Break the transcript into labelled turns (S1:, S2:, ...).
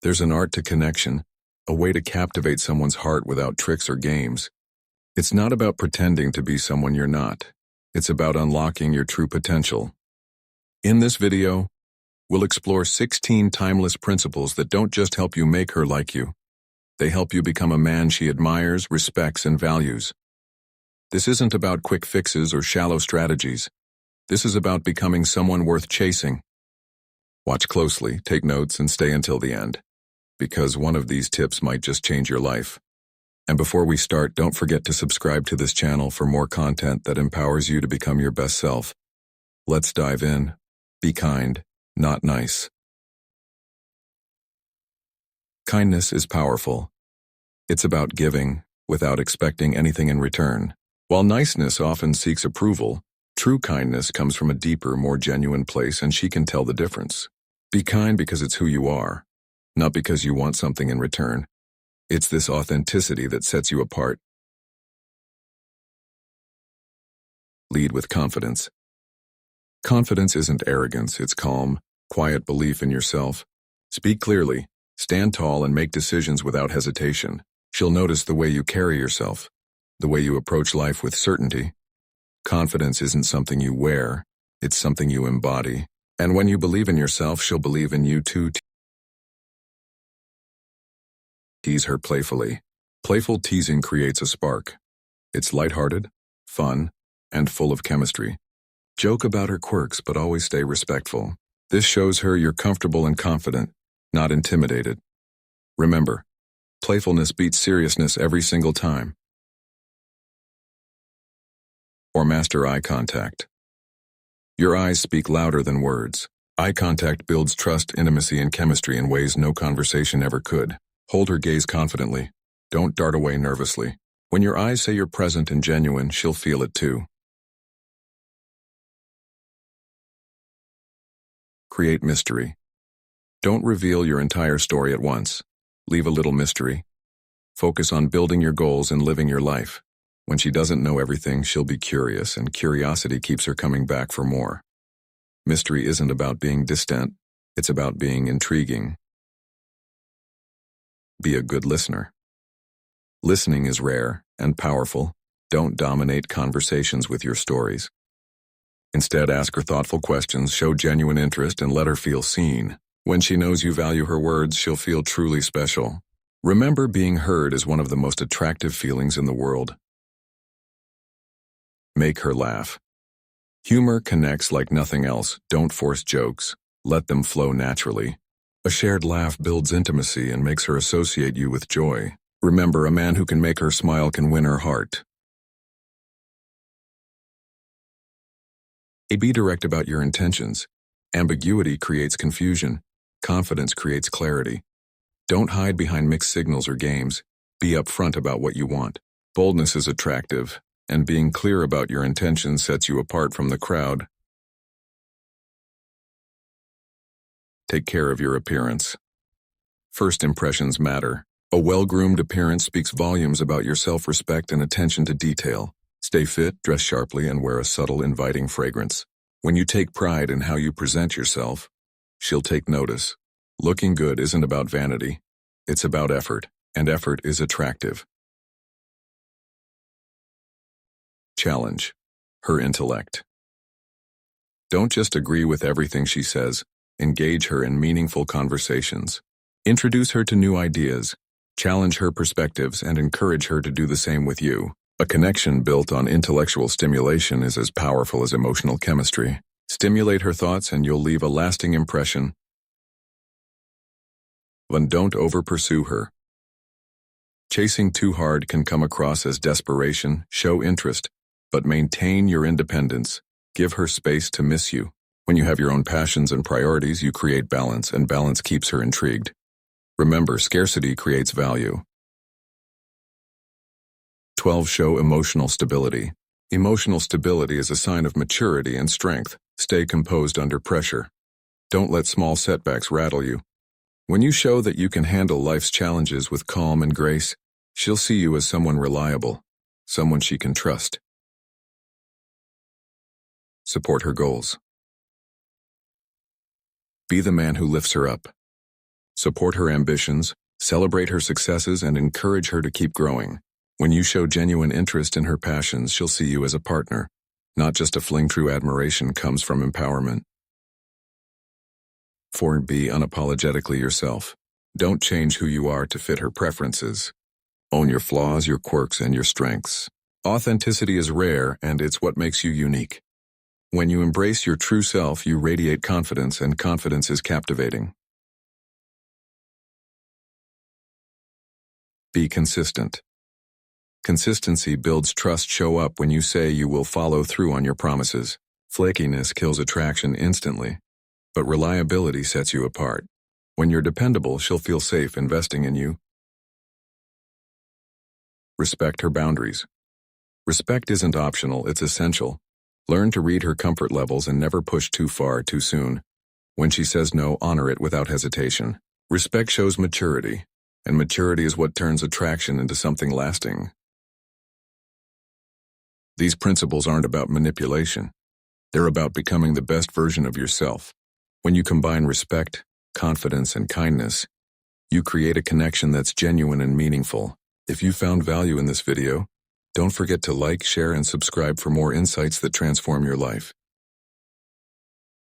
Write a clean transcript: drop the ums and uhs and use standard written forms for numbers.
S1: There's an art to connection, a way to captivate someone's heart without tricks or games. It's not about pretending to be someone you're not. It's about unlocking your true potential. In this video, we'll explore 16 timeless principles that don't just help you make her like you. They help you become a man she admires, respects, and values. This isn't about quick fixes or shallow strategies. This is about becoming someone worth chasing. Watch closely, take notes, and stay until the end, because one of these tips might just change your life. And before we start, don't forget to subscribe to this channel for more content that empowers you to become your best self. Let's dive in. Be kind, not nice. Kindness is powerful. It's about giving without expecting anything in return. While niceness often seeks approval, true kindness comes from a deeper, more genuine place, and she can tell the difference. Be kind because it's who you are, not because you want something in return. It's this authenticity that sets you apart. Lead with confidence. Confidence isn't arrogance, it's calm, quiet belief in yourself. Speak clearly, stand tall, and make decisions without hesitation. She'll notice the way you carry yourself, the way you approach life with certainty. Confidence isn't something you wear, it's something you embody. And when you believe in yourself, she'll believe in you too. Tease her playfully. Playful teasing creates a spark. It's lighthearted, fun, and full of chemistry. Joke about her quirks, but always stay respectful. This shows her you're comfortable and confident, not intimidated. Remember, playfulness beats seriousness every single time. Or master eye contact. Your eyes speak louder than words. Eye contact builds trust, intimacy, and chemistry in ways no conversation ever could. Hold her gaze confidently. Don't dart away nervously. When your eyes say you're present and genuine, she'll feel it too. Create mystery. Don't reveal your entire story at once. Leave a little mystery. Focus on building your goals and living your life. When she doesn't know everything, she'll be curious, and curiosity keeps her coming back for more. Mystery isn't about being distant, it's about being intriguing. Be a good listener. Listening is rare and powerful. Don't dominate conversations with your stories. Instead, ask her thoughtful questions, show genuine interest, and let her feel seen. When she knows you value her words, she'll feel truly special. Remember, being heard is one of the most attractive feelings in the world. Make her laugh. Humor connects like nothing else. Don't force jokes. Let them flow naturally. A shared laugh builds intimacy and makes her associate you with joy. Remember, a man who can make her smile can win her heart. Be direct about your intentions. Ambiguity creates confusion. Confidence creates clarity. Don't hide behind mixed signals or games. Be upfront about what you want. Boldness is attractive, and being clear about your intentions sets you apart from the crowd. Take care of your appearance. First impressions matter. A well-groomed appearance speaks volumes about your self-respect and attention to detail. Stay fit, dress sharply, and wear a subtle, inviting fragrance. When you take pride in how you present yourself, she'll take notice. Looking good isn't about vanity. It's about effort, and effort is attractive. Challenge her intellect. Don't just agree with everything she says. Engage her in meaningful conversations. Introduce her to new ideas. Challenge her perspectives and encourage her to do the same with you. A connection built on intellectual stimulation is as powerful as emotional chemistry. Stimulate her thoughts and you'll leave a lasting impression. But don't over-pursue her. Chasing too hard can come across as desperation. Show interest, but maintain your independence. Give her space to miss you. When you have your own passions and priorities, you create balance, and balance keeps her intrigued. Remember, scarcity creates value. 12. Show emotional stability. Emotional stability is a sign of maturity and strength. Stay composed under pressure. Don't let small setbacks rattle you. When you show that you can handle life's challenges with calm and grace, she'll see you as someone reliable, someone she can trust. Support her goals. Be the man who lifts her up. Support her ambitions, celebrate her successes, and encourage her to keep growing. When you show genuine interest in her passions, she'll see you as a partner, not just a fling. True admiration comes from empowerment. 4. Be unapologetically yourself. Don't change who you are to fit her preferences. Own your flaws, your quirks, and your strengths. Authenticity is rare, and it's what makes you unique. When you embrace your true self, you radiate confidence, and confidence is captivating. Be consistent. Consistency builds trust. Show up when you say you will. Follow through on your promises. Flakiness kills attraction instantly, but reliability sets you apart. When you're dependable, she'll feel safe investing in you. Respect her boundaries. Respect isn't optional, it's essential. Learn to read her comfort levels and never push too far too soon. When she says no, honor it without hesitation. Respect shows maturity, and maturity is what turns attraction into something lasting. These principles aren't about manipulation. They're about becoming the best version of yourself. When you combine respect, confidence, and kindness, you create a connection that's genuine and meaningful. If you found value in this video, don't forget to like, share, and subscribe for more insights that transform your life.